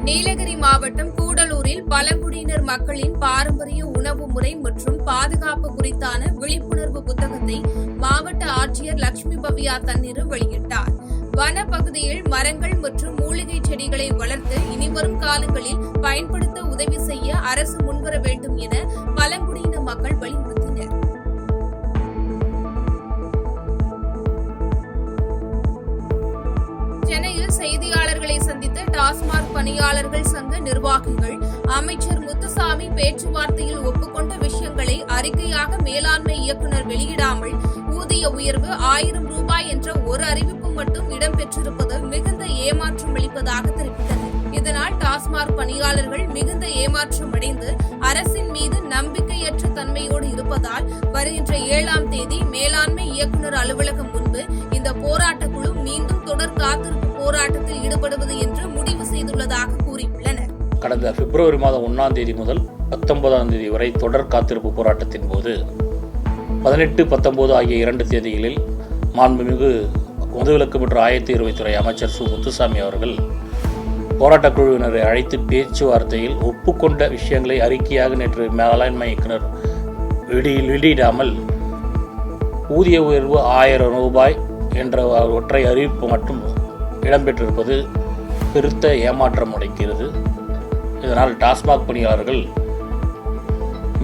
நீலகிரி மாவட்டம் கூடலூரில் பழங்குடியினர் மக்களின் பாரம்பரிய உணவு முறை மற்றும் பாதுகாப்பு குறித்தான விழிப்புணர்வு புத்தகத்தை மாவட்ட ஆட்சியர் லட்சுமி பவ்யா தண்ணீர் வெளியிட்டார். வன பகுதியில் மரங்கள் மற்றும் மூலிகை செடிகளை வளர்த்து இனிவரும் காலங்களில் பயன்படுத்த உதவி செய்ய அரசு முன்வர வேண்டும் என பழங்குடியின மக்கள் வலியுறுத்தினர். சென்னையில் செய்தியாளர்களை சந்தித்த டாஸ்மாக் பணியாளர்கள் சங்க நிர்வாகிகள் அமைச்சர் முத்துசாமி பேச்சுவார்த்தையில் ஒப்புக்கொண்ட விஷயங்களை அறிக்கையாக மேலாண்மை இயக்குநர் வெளியிடாமல் ஊதிய உயர்வு 1000 ரூபாய் என்ற ஒரு அறிவிப்பு மட்டும் இடம்பெற்றிருப்பது மிகுந்த ஏமாற்றம் அளிப்பதாக தெரிவித்தனர். இதனால் டாஸ்மாக் பணியாளர்கள் மிகுந்த ஏமாற்றம் அடைந்து அரசின் மீது நம்பிக்கையற்ற தன்மையோடு இருப்பதால் வருகின்ற 7ஆம் தேதி மேலாண்மை இயக்குநர் அலுவலகம் முன்பு இந்த போராட்டக் குழு மீண்டும் தொடர் காத்திருப்பு போராட்டத்தில் ஈடுபடுவது என்று முடிவு செய்துள்ளதாக கூறியுள்ளனர். கடந்த பிப்ரவரி மாதம் 1ஆம் தேதி முதல் 19ஆம் தேதி வரை தொடர் காத்திருப்பு போராட்டத்தின் போது 18, 19 ஆகிய 2 தேதிகளில் மாண்புமிகு மதுவிலக்கு மற்றும் ஆயத்தீர்வைத்துறை அமைச்சர் சு முத்துசாமி அவர்கள் போராட்டக் குழுவினரை அழைத்து பேச்சுவார்த்தையில் ஒப்புக்கொண்ட விஷயங்களை அறிக்கையாக நேற்று மேலாண்மை இயக்குநர் வெளியிடாமல் ஊதிய உயர்வு 1000 ரூபாய் என்ற ஒற்றை அறிவிப்பு மட்டும் இடம்பெற்றிருப்பது பெருத்த ஏமாற்றம் அடைக்கிறது. இதனால் டாஸ்மாக் பணியாளர்கள்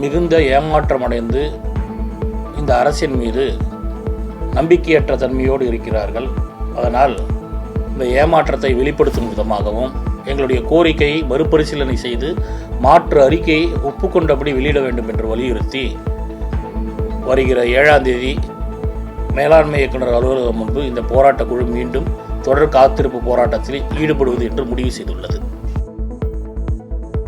மிகுந்த ஏமாற்றம் அடைந்து இந்த அரசின் மீது நம்பிக்கையற்ற தன்மையோடு இருக்கிறார்கள். அதனால் இந்த ஏமாற்றத்தை வெளிப்படுத்தும் விதமாகவும் எங்களுடைய கோரிக்கையை மறுபரிசீலனை செய்து மாற்று அறிக்கையை ஒப்புக்கொண்டபடி வெளியிட வேண்டும் என்று வலியுறுத்தி வருகிற 7ஆம் தேதி மேலாண்மை இயக்குநர் அலுவலகம் முன்பு இந்த போராட்டக் குழு மீண்டும் தொடர் காத்திருப்பு போராட்டத்தில் ஈடுபடுவது என்று முடிவு செய்துள்ளது.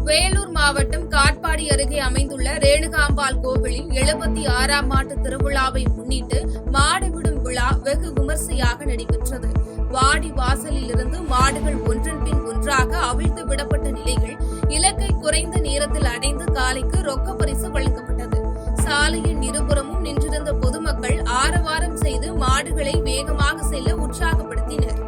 வேலூர் மாவட்டம் காட்பாடி அருகே அமைந்துள்ள ரேணுகாம்பாள் கோவிலில் 76ஆம் ஆண்டு திருவிழாவை முன்னிட்டு மாடு விடும் விழா வெகு விமர்சையாக நடைபெற்றது. வாடி வாசலில் இருந்து மாடுகள் ஒன்றன் பின் ஒன்றாக அவிழ்த்து விடப்பட்ட நிலையில் இலக்கை குறைந்த நேரத்தில் அடைந்து காலைக்கு ரொக்க பரிசு வழங்கப்பட்டது. சாலையின் இருபுறமும் நின்றிருந்த பொதுமக்கள் ஆரவாரம் செய்து மாடுகளை வேகமாக செல்ல உற்சாகப்படுத்தினர்.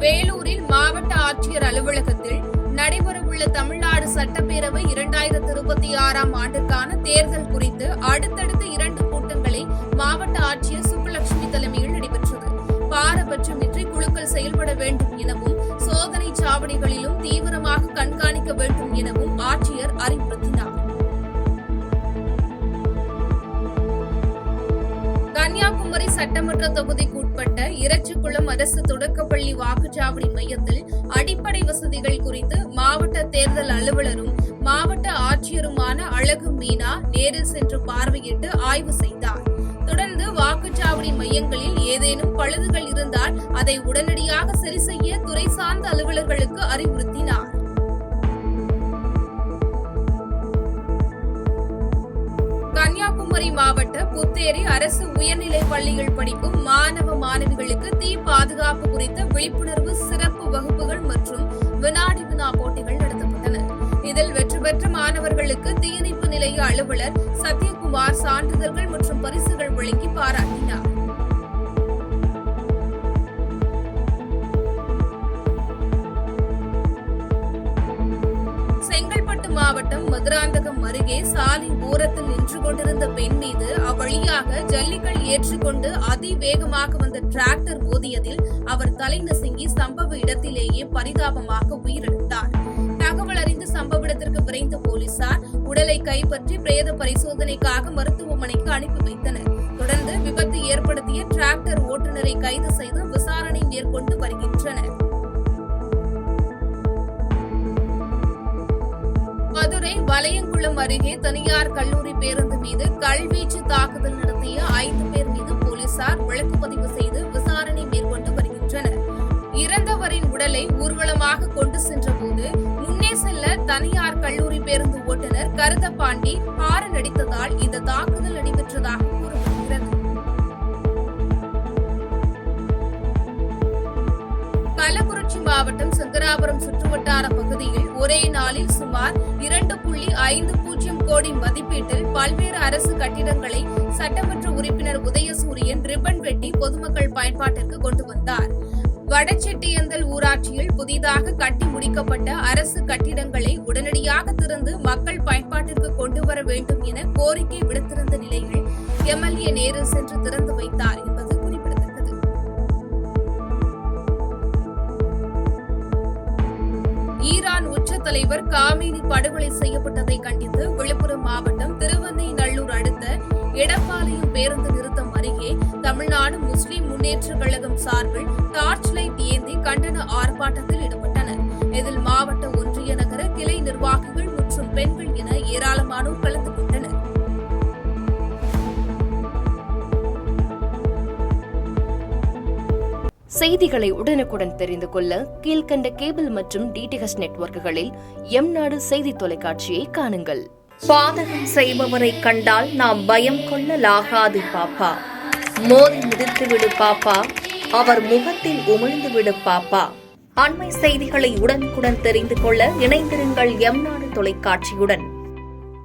வேலூரில் மாவட்ட ஆட்சியர் அலுவலகத்தில் நடைபெறவுள்ள தமிழ்நாடு சட்டப்பேரவை 2026ஆம் ஆண்டுக்கான தேர்தல் குறித்து அடுத்தடுத்த 2 கூட்டங்களை மாவட்ட ஆட்சியர் சுப்புலட்சுமி தலைமையில் நடைபெற்றது. பாரபட்சமின்றி குழுக்கள் செயல்பட வேண்டும் எனவும் சோதனை சாவடிகளிலும் தீவிரமாக கண்காணிக்க வேண்டும் எனவும் ஆட்சியர் அறிவுறுத்தினார். கன்னியாகுமரி சட்டமன்ற தொகுதிக்குட்பட்ட இறச்சிக்குளம் அரசு தொடக்கப்பள்ளி வாக்குச்சாவடி மையத்தில் அடிப்படை வசதிகள் குறித்து மாவட்ட தேர்தல் அலுவலரும் மாவட்ட ஆட்சியருமான அழகு மீனா நேரில் சென்று பார்வையிட்டு ஆய்வு செய்தார். தொடர்ந்து வாக்குச்சாவடி மையங்களில் ஏதேனும் பழுதுகள் இருந்தால் அதை உடனடியாக சரி செய்ய துறை சார்ந்த அலுவலர்களுக்கு அறிவுறுத்தினார். கன்னியாகுமரி மாவட்ட புத்தேரி அரசு உயர்நிலைப் பள்ளியில் படிக்கும் மாணவ மாணவிகளுக்கு தீ பாதுகாப்பு குறித்த விழிப்புணர்வு சிறப்பு வகுப்புகள் மற்றும் வினாடி வினா போட்டிகள் நடத்தப்பட்டன. இதில் வெற்றி பெற்ற மாணவர்களுக்கு தீயணைப்பு நிலைய அலுவலர் சத்யகுமார் சான்றிதழ்கள் மற்றும் பரிசுகள் வழங்கி பாராட்டினார். செங்கல்பட்டு மாவட்டம் மதுராந்தகம் அருகே சாலை ஓரத்தில் நின்று கொண்டிருந்த பெண் மீது அவ்வழியாக ஜல்லிகள் ஏற்றிக்கொண்டு அதிவேகமாக வந்த டிராக்டர் மோதியதில் அவர் தலை நசுங்கி சம்பவ இடத்திலேயே பரிதாபமாக உயிரிழந்தார். தகவல் அறிந்து சம்பவ இடத்திற்கு விரைந்த போலீசார் உடலை கைப்பற்றி பிரேத பரிசோதனைக்காக மருத்துவமனைக்கு அனுப்பி வைத்தனர். தொடர்ந்து விபத்து ஏற்படுத்திய டிராக்டர் ஓட்டுநரை கைது செய்து விசாரணை மேற்கொண்டு வருகின்றனர். மதுரை வலையங்குளம் அருகே தனியார் கல்லூரி பேருந்து மீது கல்வீச்சு தாக்குதல் நடத்திய 5 பேர் மீது போலீசார் வழக்கு பதிவு செய்து விசாரணை மேற்கொண்டு வருகின்றனர். இறந்தவரின் உடலை ஊர்வலமாக கொண்டு சென்றபோது முன்னே செல்ல தனியார் கல்லூரி பேருந்து ஓட்டுநர் கருதப்பாண்டி ஹாரன் அடித்ததால் இந்த தாக்குதல் நடைபெற்றதாக கூறப்படுகிறது. கள்ளக்குறிச்சி மாவட்டம் சங்கராபுரம் சுற்றுவட்டார பகுதியில் ஒரே நாளில் சுமார் 2.50 கோடி மதிப்பீட்டில் பல்வேறு அரசு கட்டிடங்களை சட்டமன்ற உறுப்பினர் உதயசூரியன் ரிப்பன் வெட்டி பொதுமக்கள் பயன்பாட்டிற்கு கொண்டு வந்தார். வடசெட்டியந்தல் ஊராட்சியில் புதிதாக கட்டி முடிக்கப்பட்ட அரசு கட்டிடங்களை உடனடியாக திறந்து மக்கள் பயன்பாட்டிற்கு கொண்டு வர வேண்டும் என கோரிக்கை விடுத்திருந்த நிலையில் எம்எல்ஏ நேரு சென்று திறந்து வைத்தார் என்பது குறிப்பிடத்தக்கது. ஈரான் உச்ச தலைவர் காமேனி படுகொலை செய்யப்பட்டதை கண்டித்து விழுப்புரம் மாவட்டம் திருவெண்ணெய்நல்லூர் அடுத்த எடப்பாளையம் பேருந்து நிறுத்தம் அருகே தமிழ்நாடு முஸ்லிம் முன்னேற்றக் கழகம் சார்பில் டார்ச் லைட் ஏந்தி கண்டன ஆர்ப்பாட்டத்தில் ஈடுபட்டனர். இதில் மாவட்ட ஒன்றிய நகர கிளை நிர்வாகிகள் மற்றும் பெண்கள் என ஏராளமானோர் கலந்து கொண்டனர். செய்திகளை உடனுக்குடன் தெரிந்து கொள்ள கீழ்கண்ட கேபிள் மற்றும் டிடிஎச் நெட்வொர்க்குகளில் எம்நாடு செய்தி தொலைக்காட்சியை காணுங்கள். பாதகம் செய்பவரை கண்டால் நாம் பயம் கொள்ளலாகாது பாப்பா. மோதி மிதித்துவிடு பாப்பா, அவர் முகத்தில் உமிழ்ந்துவிடு பாப்பா. அண்மை செய்திகளை உடனுக்குடன் தெரிந்து கொள்ள இணைந்திருங்கள் எம்நாடு தொலைக்காட்சியுடன்.